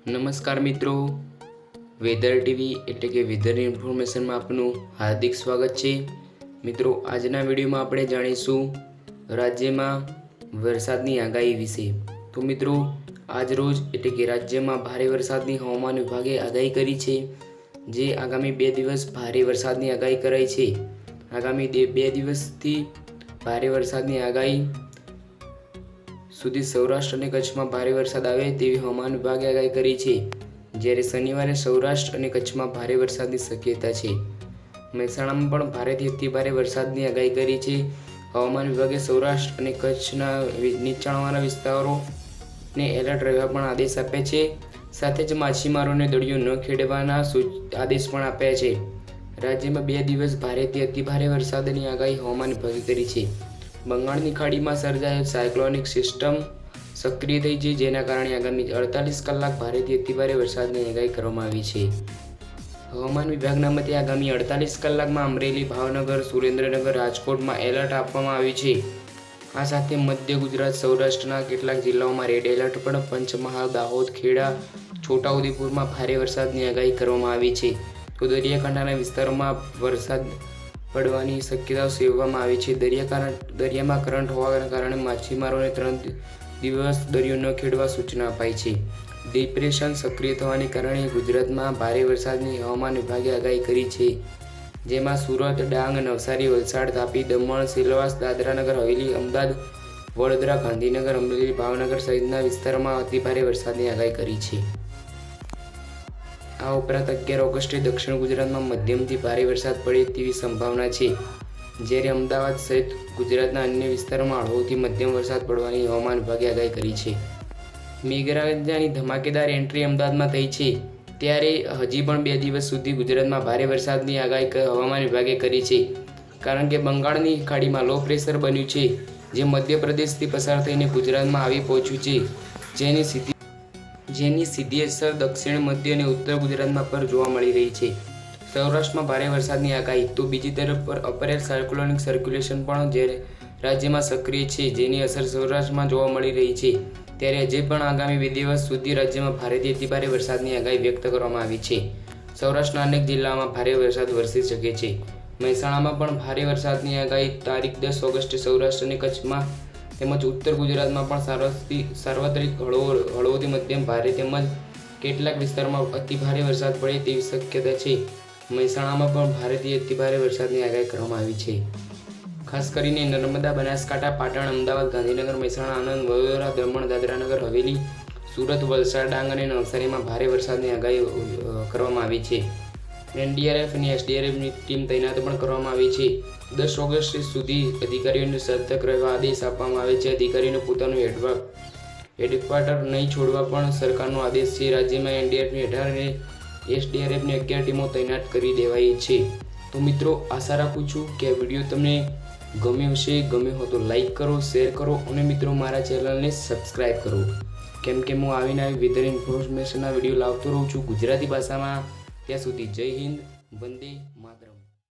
નમસ્કાર મિત્રો, weather TV એટલે કે વેધર ઇન્ફોર્મેશનમાં આપનું હાર્દિક સ્વાગત છે। મિત્રો, આજના વિડીયોમાં આપણે જાણીશું રાજ્યમાં વરસાદની આગાહી વિશે। તો મિત્રો, આજ રોજ એટલે કે રાજ્યમાં ભારે વરસાદની હવામાન વિભાગે આગાહી કરી છે, જે આગામી 2 દિવસ ભારે વરસાદની આગાહી કરાઈ છે। આગામી 2 દિવસથી ભારે વરસાદની આગાહી સુધી સૌરાષ્ટ્ર અને કચ્છમાં ભારે વરસાદ આવે તેવી હવામાન વિભાગે આગાહી કરી છે, જ્યારે શનિવારે સૌરાષ્ટ્ર અને કચ્છમાં ભારે વરસાદની શક્યતા છે। મહેસાણામાં પણ ભારેથી અતિભારે વરસાદની આગાહી કરી છે। હવામાન વિભાગે સૌરાષ્ટ્ર અને કચ્છના નીચાણવાળા વિસ્તારોને એલર્ટ રહેવા પણ આદેશ આપ્યા છે, સાથે જ માછીમારોને દરિયો ન ખેડવાના આદેશ પણ આપ્યા છે। રાજ્યમાં 2 દિવસ ભારેથી અતિભારે વરસાદની આગાહી હવામાન વિભાગે કરી છે। બંગાળની ખાડીમાં સર્જાયેલ સાયક્લોનિક સિસ્ટમ સક્રિય થઈ છે, જેના કારણે આગામી 48 કલાક ભારેથી અતિભારે વરસાદની આગાહી કરવામાં આવી છે। હવામાન વિભાગના મતે આગામી 48 કલાકમાં અમરેલી, ભાવનગર, સુરેન્દ્રનગર, રાજકોટમાં એલર્ટ આપવામાં આવ્યું છે। આ સાથે મધ્ય ગુજરાત, સૌરાષ્ટ્રના કેટલાક જિલ્લાઓમાં રેડ એલર્ટ પણ પંચમહાલ, દાહોદ, ખેડા, છોટાઉદેપુરમાં ભારે વરસાદની આગાહી કરવામાં આવી છે। તો દરિયાકાંઠાના વિસ્તારોમાં વરસાદ પડવાની શક્યતાઓ સેવવામાં આવી છે। દરિયામાં કરંટ હોવાના કારણે માછીમારોને 3 દિવસ દરિયો ન ખેડવા સૂચના અપાઈ છે। ડિપ્રેશન સક્રિય થવાને કારણે ગુજરાતમાં ભારે વરસાદની હવામાન વિભાગે આગાહી કરી છે, જેમાં સુરત, ડાંગ, નવસારી, વલસાડ, તાપી, દમણ, સેલવાસ, દાદરાનગર હવેલી, અમદાવાદ, વડોદરા, ગાંધીનગર, અમરેલી, ભાવનગર સહિતના વિસ્તારોમાં અતિભારે વરસાદની આગાહી કરી છે। આ ઉપરાંત 11 ઓગસ્ટે દક્ષિણ ગુજરાતમાં મધ્યમથી ભારે વરસાદ પડે તેવી સંભાવના છે, જ્યારે અમદાવાદ સહિત ગુજરાતના અન્ય વિસ્તારોમાં હળવોથી મધ્યમ વરસાદ પડવાની હવામાન વિભાગે આગાહી કરી છે। મેઘરાજાની ધમાકેદાર એન્ટ્રી અમદાવાદમાં થઈ છે, ત્યારે હજી પણ 2 દિવસ સુધી ગુજરાતમાં ભારે વરસાદની આગાહી હવામાન વિભાગે કરી છે, કારણ કે બંગાળની ખાડીમાં લો પ્રેશર બન્યું છે, જે મધ્યપ્રદેશથી પસાર થઈને ગુજરાતમાં આવી પહોંચ્યું છે, જેની સીધી અસર દક્ષિણ, મધ્ય અને ઉત્તર ગુજરાતમાં પર જોવા મળી રહી છે। સૌરાષ્ટ્રમાં ભારે વરસાદની આગાહી। તો બીજી તરફ પર અપર સાયક્લોનિક સર્ક્યુલેશન પણ રાજ્યમાં સક્રિય છે, જેની અસર સૌરાષ્ટ્રમાં જોવા મળી રહી છે, ત્યારે હજી પણ આગામી 2 દિવસ સુધી રાજ્યમાં ભારેથી અતિભારે વરસાદની આગાહી વ્યક્ત કરવામાં આવી છે। સૌરાષ્ટ્રના અનેક જિલ્લાઓમાં ભારે વરસાદ વરસી શકે છે। મહેસાણામાં પણ ભારે વરસાદની આગાહી તારીખ 10 ઓગસ્ટે સૌરાષ્ટ્ર અને કચ્છમાં તેમજ ઉત્તર ગુજરાતમાં પણ સાર્વત્રિક હળવોથી મધ્યમ ભારે તેમજ કેટલાક વિસ્તારોમાં અતિભારે વરસાદ પડે તેવી શક્યતા છે। મહેસાણામાં પણ ભારેથી અતિભારે વરસાદની આગાહી કરવામાં આવી છે। ખાસ કરીને નર્મદા, બનાસકાંઠા, પાટણ, અમદાવાદ, ગાંધીનગર, મહેસાણા, આણંદ, વડોદરા, દમણ, દાદરાનગર હવેલી, સુરત, વલસાડ, ડાંગ અને નવસારીમાં ભારે વરસાદની આગાહી કરવામાં આવી છે। એનડીઆરએફ અને એસડીઆરએફની ટીમ તૈનાત પણ કરવામાં આવી છે। 10 ઓગસ્ટ સુધી અધિકારીઓને સતર્ક રહેવા આદેશ આપવામાં આવે છે। અધિકારીઓને પોતાનું હેડક્વાર્ટર નહીં છોડવા પણ સરકારનો આદેશ છે। રાજ્યમાં એનડીઆરએફની 18 અને એસડીઆરએફની 11 ટીમો તૈનાત કરી દેવાઈ છે। તો મિત્રો, આશા રાખું છું કે આ વિડીયો તમને ગમ્યો હશે। ગમ્યો હોય તો લાઈક કરો, શેર કરો અને મિત્રો મારા ચેનલને સબસ્ક્રાઈબ કરો, કેમ કે હું આવીને વેધર ઇન્ફોર્મેશનના વિડીયો લાવતો રહું છું ગુજરાતી ભાષામાં। ત્યાં સુધી જય હિન્દ, વંદે